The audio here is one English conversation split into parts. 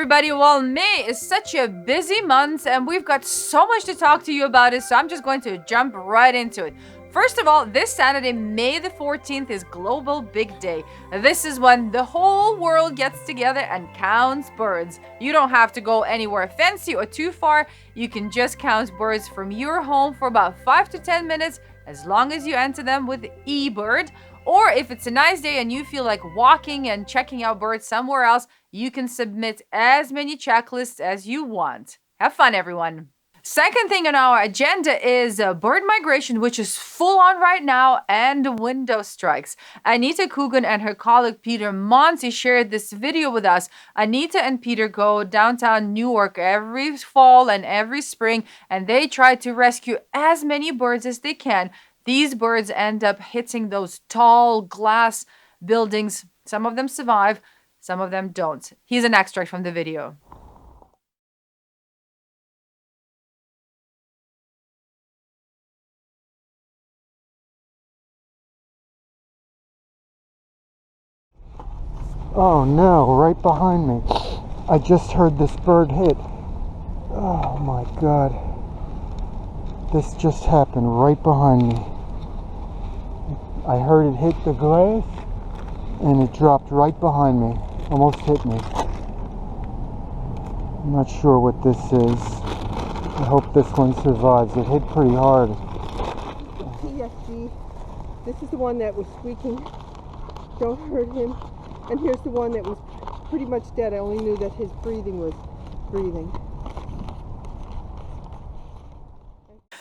everybody. Well, May is such a busy month and we've got so much to talk to you about it, so I'm just going to jump right into it. First of all, this Saturday, May the 14th, is Global Big Day. This is when the whole world gets together and counts birds. You don't have to go anywhere fancy or too far. You can just count birds from your home for about 5 to 10 minutes, as long as you enter them with eBird. Or if it's a nice day and you feel like walking and checking out birds somewhere else, you can submit as many checklists as you want. Have fun, everyone. Second thing on our agenda is bird migration, which is full on right now, and window strikes. Anita Coogan and her colleague Peter Monty shared this video with us. Anita and Peter go downtown Newark every fall and every spring, and they try to rescue as many birds as they can. These birds end up hitting those tall glass buildings. Some of them survive, some of them don't. Here's an extract from the video. Oh no, right behind me. I just heard this bird hit. Oh my God. This just happened right behind me. I heard it hit the glass and it dropped right behind me. Almost hit me. I'm not sure what this is. I hope this one survives. It hit pretty hard. TFG. This is the one that was squeaking. Don't hurt him. And here's the one that was pretty much dead. I only knew that his breathing was breathing.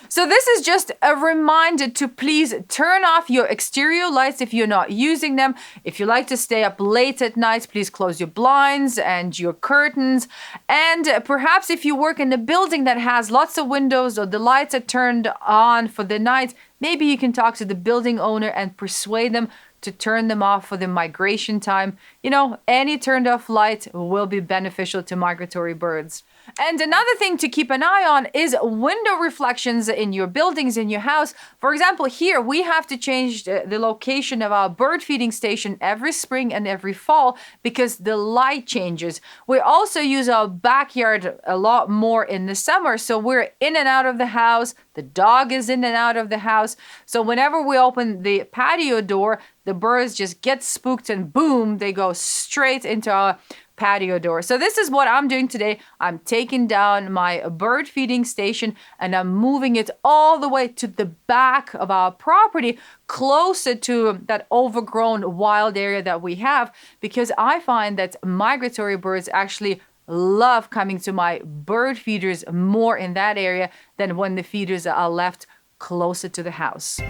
So this is just a reminder to please turn off your exterior lights if you're not using them. If you like to stay up late at night, please close your blinds and your curtains. And perhaps if you work in a building that has lots of windows or the lights are turned on for the night, maybe you can talk to the building owner and persuade them to turn them off for the migration time. You know, any turned off light will be beneficial to migratory birds. And another thing to keep an eye on is window reflections in your buildings, in your house. For example, here we have to change the location of our bird feeding station every spring and every fall because the light changes. We also use our backyard a lot more in the summer, so we're in and out of the house. The dog is in and out of the house. So whenever we open the patio door, the birds just get spooked and boom, they go straight into our patio door. So this is what I'm doing today. I'm taking down my bird feeding station and I'm moving it all the way to the back of our property, closer to that overgrown wild area that we have, because I find that migratory birds actually love coming to my bird feeders more in that area than when the feeders are left closer to the house.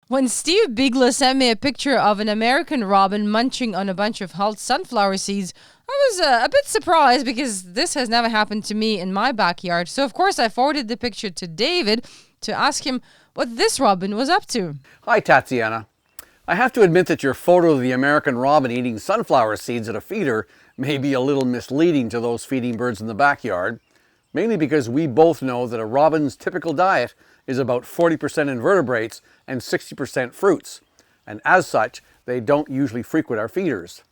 When Steve Bigler sent me a picture of an American robin munching on a bunch of hulled sunflower seeds, I was a bit surprised because this has never happened to me in my backyard. So of course I forwarded the picture to David to ask him what this robin was up to. Hi Tatiana. I have to admit that your photo of the American robin eating sunflower seeds at a feeder may be a little misleading to those feeding birds in the backyard, mainly because we both know that a robin's typical diet is about 40% invertebrates and 60% fruits, and as such, they don't usually frequent our feeders.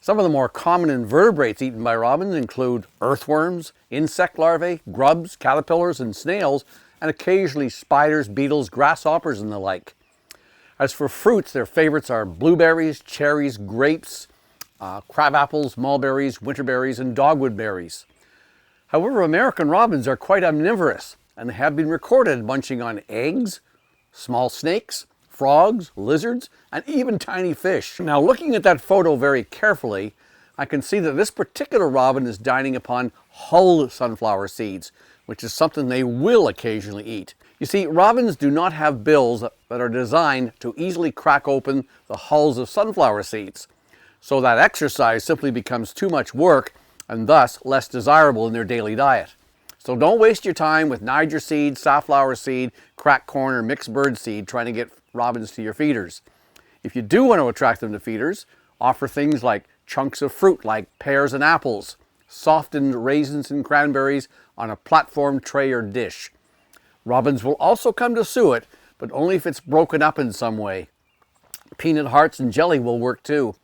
Some of the more common invertebrates eaten by robins include earthworms, insect larvae, grubs, caterpillars, and snails, and occasionally spiders, beetles, grasshoppers, and the like. As for fruits, their favorites are blueberries, cherries, grapes, crabapples, mulberries, winterberries, and dogwood berries. However, American robins are quite omnivorous, and they have been recorded munching on eggs, small snakes, frogs, lizards, and even tiny fish. Now, looking at that photo very carefully, I can see that this particular robin is dining upon hulled sunflower seeds, which is something they will occasionally eat. You see, robins do not have bills that are designed to easily crack open the hulls of sunflower seeds, so that exercise simply becomes too much work and thus less desirable in their daily diet. So don't waste your time with Niger seed, safflower seed, cracked corn, or mixed bird seed trying to get robins to your feeders. If you do want to attract them to feeders, offer things like chunks of fruit like pears and apples, softened raisins and cranberries on a platform tray or dish. Robins will also come to suet, but only if it's broken up in some way. Peanut hearts and jelly will work too.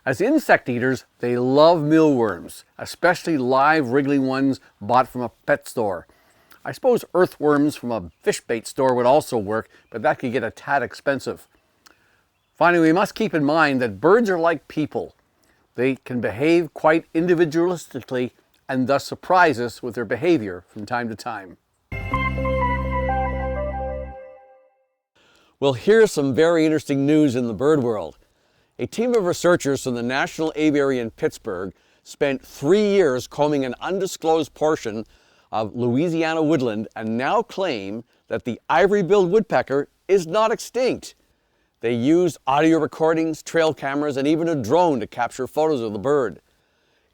As insect eaters, they love mealworms, especially live wriggling ones bought from a pet store. I suppose earthworms from a fish bait store would also work, but that could get a tad expensive. Finally, we must keep in mind that birds are like people. They can behave quite individualistically and thus surprise us with their behavior from time to time. Well, here's some very interesting news in the bird world. A team of researchers from the National Aviary in Pittsburgh spent 3 years combing an undisclosed portion of Louisiana woodland and now claim that the ivory-billed woodpecker is not extinct. They used audio recordings, trail cameras, and even a drone to capture photos of the bird.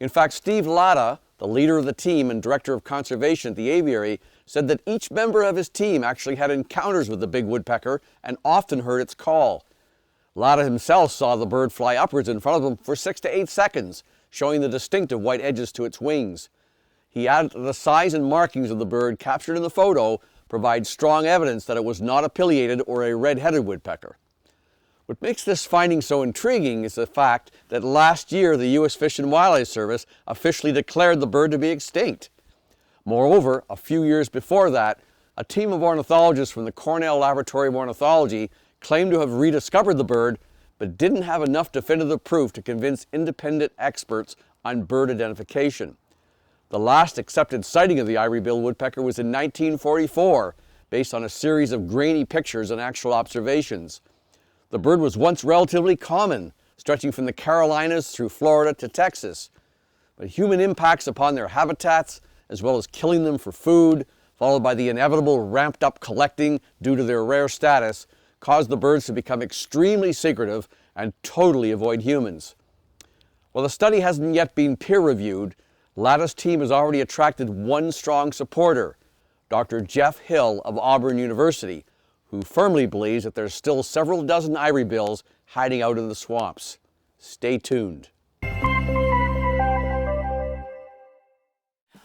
In fact, Steve Latta, the leader of the team and director of conservation at the aviary, said that each member of his team actually had encounters with the big woodpecker and often heard its call. Latta himself saw the bird fly upwards in front of him for 6 to 8 seconds, showing the distinctive white edges to its wings. He added that the size and markings of the bird captured in the photo provide strong evidence that it was not a pileated or a red-headed woodpecker. What makes this finding so intriguing is the fact that last year the U.S. Fish and Wildlife Service officially declared the bird to be extinct. Moreover, a few years before that, a team of ornithologists from the Cornell Laboratory of Ornithology claimed to have rediscovered the bird, but didn't have enough definitive proof to convince independent experts on bird identification. The last accepted sighting of the ivory-billed woodpecker was in 1944, based on a series of grainy pictures and actual observations. The bird was once relatively common, stretching from the Carolinas through Florida to Texas. But human impacts upon their habitats, as well as killing them for food, followed by the inevitable ramped-up collecting due to their rare status, caused the birds to become extremely secretive and totally avoid humans. While the study hasn't yet been peer-reviewed, Latta's team has already attracted one strong supporter, Dr. Jeff Hill of Auburn University, who firmly believes that there's still several dozen ivory-bills hiding out in the swamps. Stay tuned.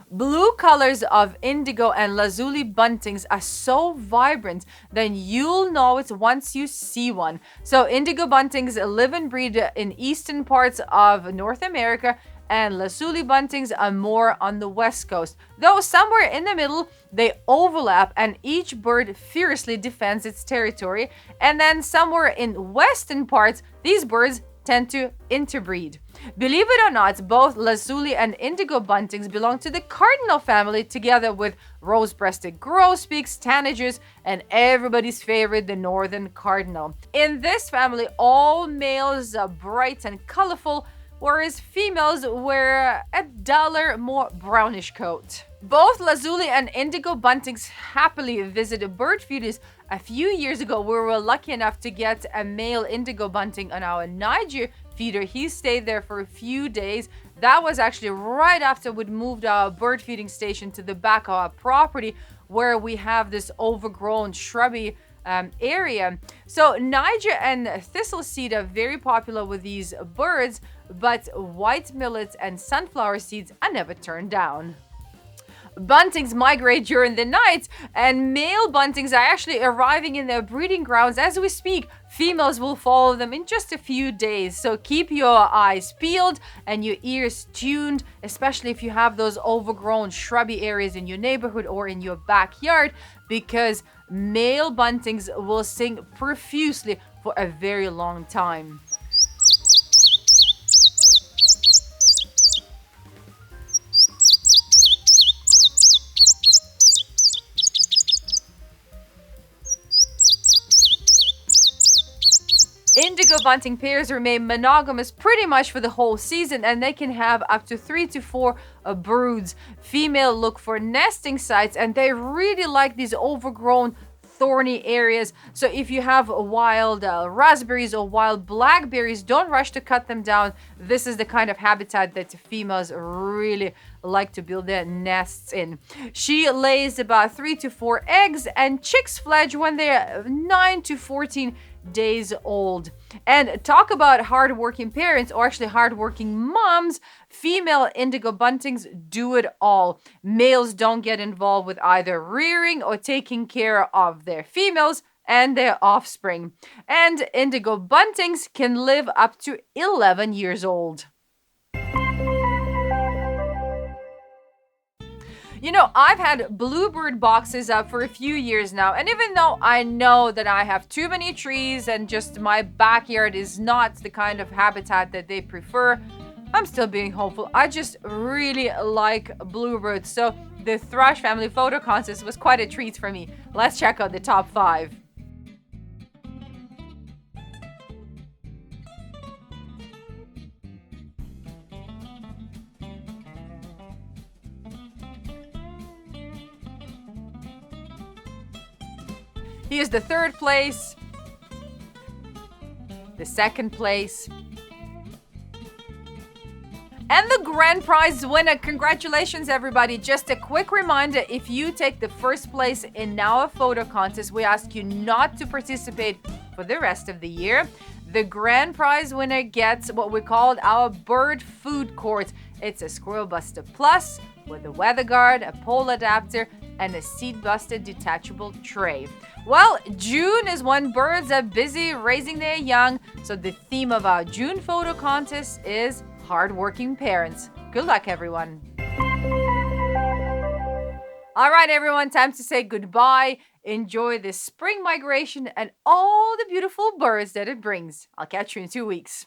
Blue colors of indigo and lazuli buntings are so vibrant that you'll know it once you see one. So indigo buntings live and breed in eastern parts of North America, and lazuli buntings are more on the west coast. Though somewhere in the middle, they overlap and each bird fiercely defends its territory. And then somewhere in western parts, these birds tend to interbreed. Believe it or not, both lazuli and indigo buntings belong to the cardinal family, together with rose-breasted grosbeaks, tanagers, and everybody's favorite, the northern cardinal. In this family, all males are bright and colorful, whereas females wear a duller, more brownish coat. Both lazuli and indigo buntings happily visit bird feeders. A few years ago, we were lucky enough to get a male indigo bunting on our Niger feeder. He stayed there for a few days. That was actually right after we'd moved our bird feeding station to the back of our property, where we have this overgrown shrubby area. So Niger and thistle seed are very popular with these birds, but white millets and sunflower seeds are never turned down. Buntings migrate during the night, and male buntings are actually arriving in their breeding grounds as we speak. Females will follow them in just a few days, so keep your eyes peeled and your ears tuned, especially if you have those overgrown shrubby areas in your neighborhood or in your backyard, because male buntings will sing profusely for a very long time. Indigo bunting pairs remain monogamous pretty much for the whole season, and they can have up to 3 to 4 broods. Female look for nesting sites, and they really like these overgrown thorny areas. So if you have wild raspberries or wild blackberries, don't rush to cut them down. This is the kind of habitat that females really like to build their nests in. She lays about 3 to 4 eggs, and chicks fledge when they're 9 to 14 days old. And talk about hardworking parents, or actually hardworking moms. Female indigo buntings do it all. Males don't get involved with either rearing or taking care of their females, and their offspring. And indigo buntings can live up to 11 years old. You know, I've had bluebird boxes up for a few years now, and even though I know that I have too many trees and just my backyard is not the kind of habitat that they prefer, I'm still being hopeful. I just really like bluebirds, so the thrush family photo contest was quite a treat for me. Let's check out the top 5. Here's the 3rd place, the 2nd place, and the grand prize winner. Congratulations, everybody. Just a quick reminder, if you take the 1st place in our photo contest, we ask you not to participate for the rest of the year. The grand prize winner gets what we called our bird food court. It's a Squirrel Buster Plus with a weather guard, a pole adapter, and a Seed Buster detachable tray. Well, June is when birds are busy raising their young, so the theme of our June photo contest is hardworking parents. Good luck, everyone. All right, everyone, time to say goodbye. Enjoy this spring migration and all the beautiful birds that it brings. I'll catch you in 2 weeks.